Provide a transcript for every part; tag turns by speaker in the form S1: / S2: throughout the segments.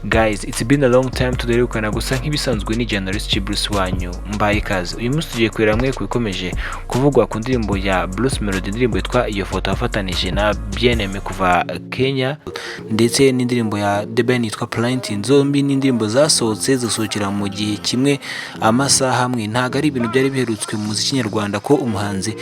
S1: Guys, it's been a long time tudarukana gusa nk'ibisanzwe ni journalist Bruce wanyu mbaye ikaze. Uyu munsi tugiye kureba mwe kubikomeje kuvugwa ku ndirimbo ya Bruce Melody, indirimbo yitwa iyo foto afatanije na Bien-Aimé kuva Kenya, ndetse n'indirimbo ya The Ben yitwa Planting. Zombi n'indirimbo zasohotse zisohokera mu gihe kimwe amasaha amwe. Ntago ari ibintu byari biherutswe mu muziki nyarwanda ko umuhanzi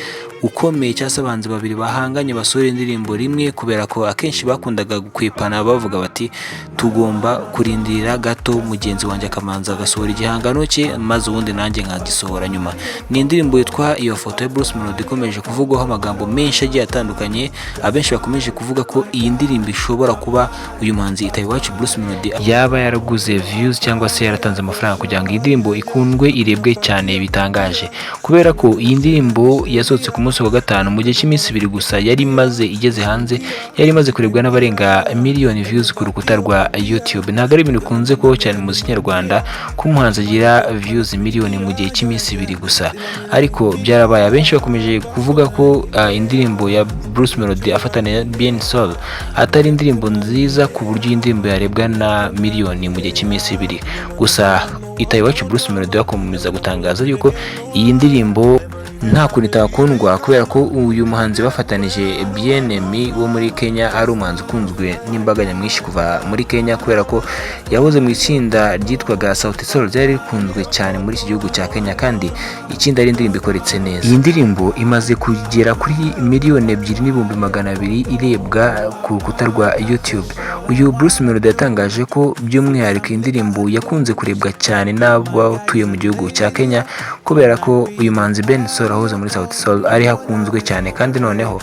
S1: ukomeye cyangwa se abahanzi babiri bahanganye basohora indirimbo rimwe, kubera ko akenshi bakundaga gukwepana bavuga bati tugomba kurindira gato mugenzi wanjye akamanza agasohora igihangano cye maze ubundi nanjye nkagisohora nyuma. Ni indirimbo yitwa iyo foto ya Bruce Melody ikomeje kuvugwaho amagambo menshi agiye atandukanye. Abenshi bakomeje kuvuga ko iyi ndirimbo ishobora kuba uyu muhanzi Itayiwacu Bruce Melody yaba yaraguze views cyangwa se yaratanze amafaranga kugira ngo iyi ndirimbo ikundwe irebwe cyane bitangaje, kubera ko iyi ndirimbo yasohotse ku munsi wa gatanu mu gihe cy'iminsi 2 gusa yari maze igeze hanze, yari maze kurebwa n'abarenga miliyoni views ku rukuta rwa YouTube. Ntago ari ibintu kunze ko cyane mu muziki nyarwanda ko umuhanzi agira views miliyoni mu gihe cy'iminsi 2 gusa, ariko byarabaye. Abenshi bakomeje kuvuga ko indirimbo ya Bruce Melody afatanya Bien Soul atari indirimbo nziza ku buryo indirimbo yarebwa na miliyoni mu gihe cy'iminsi 2 gusa. Itayiwacu Bruce Melody yakomeza gutangaza yuko iyi ndirimbo nta kuntu itakundwa, kubera ko uyu muhanzi bafatanije Bien-Aimé wo muri Kenya ari umuhanzi ukunzwe n'imbaga nyamwinshi kuva muri Kenya, kubera ko yahoze mu itsinda ryitwaga Sauti Sol ryari rikunzwe cyane muri iki gihugu cya Kenya, kandi ikindi ari indirimbo ikoretse neza. Iyi ndirimbo imaze kugera kuri miliyoni 2,200,000 irebwa ku rukuta rwa YouTube. Uyu Bruce Melody yatangaje ko by'umwihariko indirimbo yakunze kurebwa cyane n'abatuye mu gihugu cya Kenya, kubera ko uyu muhanzi Ben Soul ahoze muri Sauti Sol ari hakunzwe cyane, kandi noneho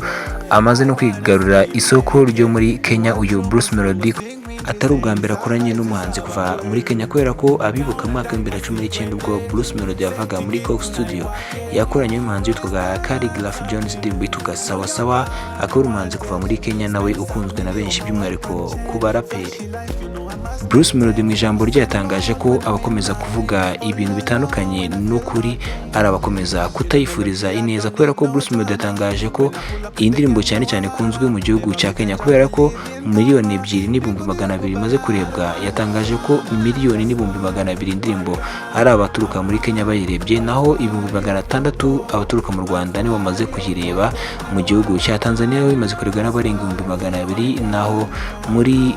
S1: amaze no kwigarurira isoko ryo muri Kenya. Uyu Bruce Melody atari ubwa mbere akoranye n'umuhanzi kuva muri Kenya, kubera ko abibuka mu mwaka wa 2019 ubwo Bruce Melody yavaga muri Coke Studio yakoranye n'umuhanzi witwaga Khaligraph Jones, indirimbo yitwaga Sawa Sawa. Akaba ari umuhanzi kuva muri Kenya nawe ukunzwe na benshi by'umwihariko ku baraperi. Bruce Melody mu ijambo rye yatangaje ko abakomeza kuvuga ibintu bitandukanye n'ukuri ari abakomeza kutayifuriza ineza, kubera ko Bruce Melody yatangaje ko iyi ndirimbo cyane cyane kunzwe mu gihugu cya Kenya, kubera ko miliyoni 2,200,000 imaze kurebwa. Yatangaje ko miliyoni 2,200,000 indirimbo ari abaturuka muri Kenya bayirebye, naho 600,000 abaturuka mu Rwanda nibo bamaze kuyireba. Mu gihugu cya Tanzania imaze kurebwa n'abarenga 200,000, naho muri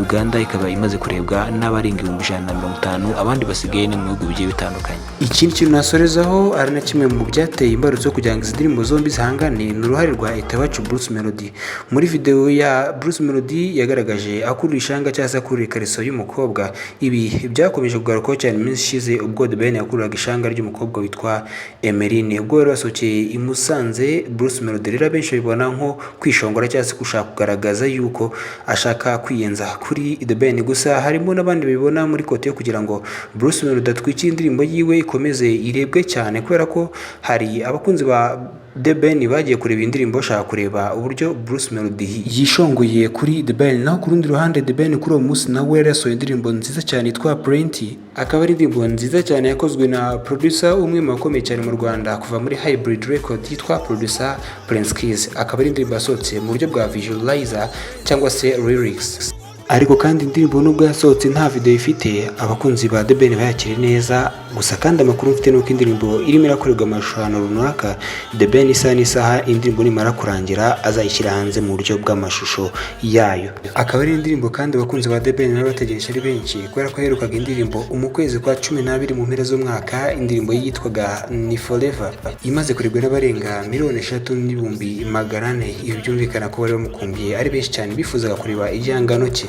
S1: Uganda ikaba imaze kurebwa n'abarenga 150,000, abandi basigaye ni mu bihugu bigiye bitandukanye. Ikindi kintu nasorezaho ari na kimwe mu byateye imbarutso kugira ngo izi ndirimbo zombi zihangane ni uruhare rwa Itayiwacu Bruce Melody. Muri video ya Bruce Melody yagaragaje akurura ishanga cyangwa se akurura ikariso y'umukobwa. Ibi byakomeje kugarukaho cyane iminsi ishize ubwo The Ben yakururaga ishanga ry'umukobwa witwa Emeline, ubwo yari wasohokeye i Musanze. Bruce Melody rero benshi bibona nko kwishongora cyangwa se gushaka kugaragaza yuko ashaka kwiyenza kuri The Ben, gusa harimo n'abandi bibona muri kote yo kugira ngo Bruce Melody atwikire indirimbo yiwe ikomeze irebwe cyane, kubera ko hari abakunzi ba The Ben bagiye kureba indirimbo bashaka kureba uburyo Bruce Melody yishongoye kuri The Ben. Naho ku rundi ruhande The Ben kuri uwo munsi nawe yarasohoye indirimbo nziza cyane yitwa Plenty, akaba ari indirimbo nziza cyane yakozwe na producer umwe mu bakomeye cyane mu Rwanda kuva muri Hybrid Record yitwa producer Prince Keys. Akaba ari indirimbo yasohotse mu buryo bwa visualizer cyangwa se lyrics, ariko kandi indirimbo nubwo yasohotse nta video ifite, abakunzi ba The Ben bayakire neza. Gusa kandi amakuru mfite nuko indirimbo irimo irakorerwa amashusho runaka. The Ben isaha indirimbo nimara kurangira azayishyira hanze mu buryo bw'amashusho yayo. Akaba ari indirimbo kandi abakunzi ba The Ben nabo bategereje ari benshi, kubera ko yaherukaga indirimbo mu kwezi kwa 12 mu mpera z'umwaka. Indirimbo yitwaga Ni Forever imaze kurebwa n'abarenga 3,400,000. Ibi byumvikana ko bari bamukumbiye ari benshi cyane, bifuzaga kureba igihangano cye.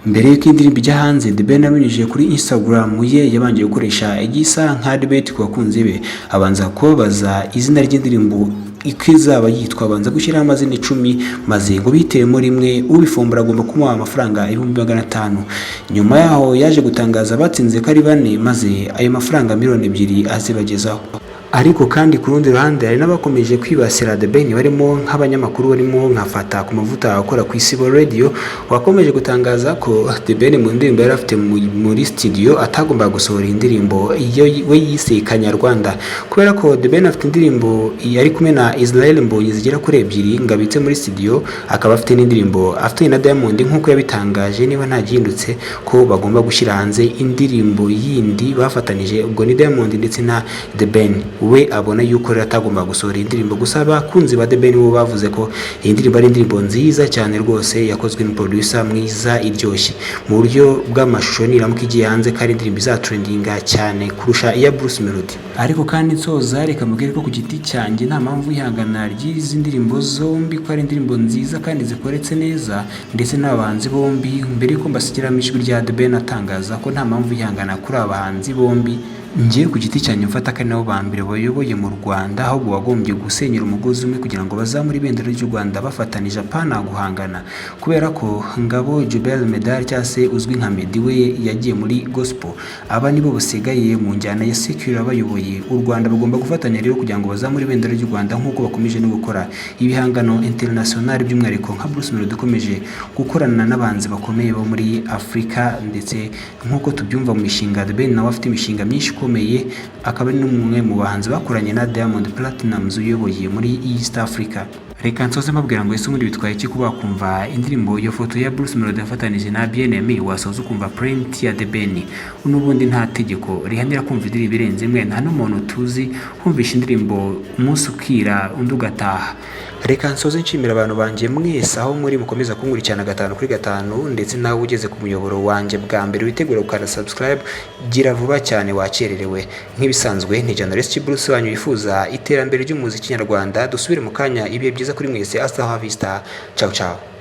S1: Mbere y'uko indirimbo ijya hanze, The Ben abinyujije kuri Instagram ye yabanje gukoresha igisa nka debate ku bakunzi be, abanza kubabaza izina ry'indirimbo iko izaba yitwa, abanza gushyiraho amazina 10 maze ngo bitiremo rimwe ubifumbura agomba kumuha amafaranga 500,000. Nyuma yaho yaje gutangaza batsinze ko ari 4, maze ayo mafaranga miliyoni 2 azibagezaho.
S2: ariko kandi ku rundi ruhande hari n'abakomeje kwibasira The Ben barimo nk'abanyamakuru barimo nkafata ku mavuta akora ku Isibo Radio wakomeje gutangaza ko The Ben mu ndirimbo yari afite muri studio atagomba gusohora indirimbo iyo we yise Kanyarwanda, kubera ko The Ben afite indirimbo yari kumwe na Israel Mbonyi zigera kuri ebyiri ngabitse muri studio, akaba afite n'indirimbo afite na Diamond nk'uko yabitangaje niba nta gihindutse ko bagomba gushyira hanze indirimbo yindi bafatanije, ubwo ni Diamond ndetse na The Ben. We abona yuko rero atagomba gusohora indirimbo, gusa abakunzi ba The Ben bo bavuze ko iyi ndirimbo ari indirimbo nziza cyane rwose yakozwe na producer mwiza iryoshye mu buryo bw'amashusho, niramuka igiye hanze ko ari indirimbo izatrendinga cyane kurusha iya Bruce Melody. Ariko kandi nsoza reka mubwire ko ku giti cyanjye nta mpamvu y'ihangana ry'izi ndirimbo zombi ko ari indirimbo nziza kandi zikoretse neza, ndetse n'abahanzi bombi mbere yuko mbasigira ijwi rya The Ben atangaza ko nta mpamvu y'ihangana kuri abahanzi bombi. Ngiye ku giti cyanjye mfata ko nabo ba mbere bayoboye mu Rwanda, ahubwo wagombye gusenyera umugozi umwe kugira ngo bazamure ibendera ry'u Rwanda bafatanije apana guhangana, kubera ko Ngabo Jubel Medal cyangwa se uzwi nka Meddy we yagiye muri gospel, aba nibo basigaye mu njyana ya secular bayoboye u Rwanda. Bagomba gufatanya rero kugira ngo bazamure ibendera ry'u Rwanda nk'uko bakomeje no gukora ibihangano international, by'umwihariko nka Bruce Melody ukomeje gukorana n'abanzi bakomeye bo muri Afrika, ndetse nk'uko tubyumva mu mishinga The Ben nawe afite imishinga myinshi ikomeye, akaba ari n'umwe mu bahanzi bakoranye na Diamond Platnumz uyoboye muri East Africa. Reka nsoze mbabwira ngo ese muri bitwaye iki kuba kumva indirimbo iyo foto ya Bruce Melody yafatanije na BNM wasoza ukumva print ya The Ben, n'ubundi nta tegeko rihanira kumva indirimbo irenze imwe, nta n'umuntu tuzi kumvisha indirimbo umunsi ukira undi ugataha. Reka nsoze nshimira abantu banjye mwese aho muri mukomeza kunkurikirana 5/5, ndetse nawe ugeze ku muyoboro wanjye bwa mbere witegura gukanda subscribe, gira vuba cyane wakererewe. Nk'ibisanzwe ni Journalist Bruce wanyu yifuza iterambere ry'umuziki nyarwanda. Dusubire mu kanya, ibihe byiza kuri mwese. Hasta la vista, ciao ciao.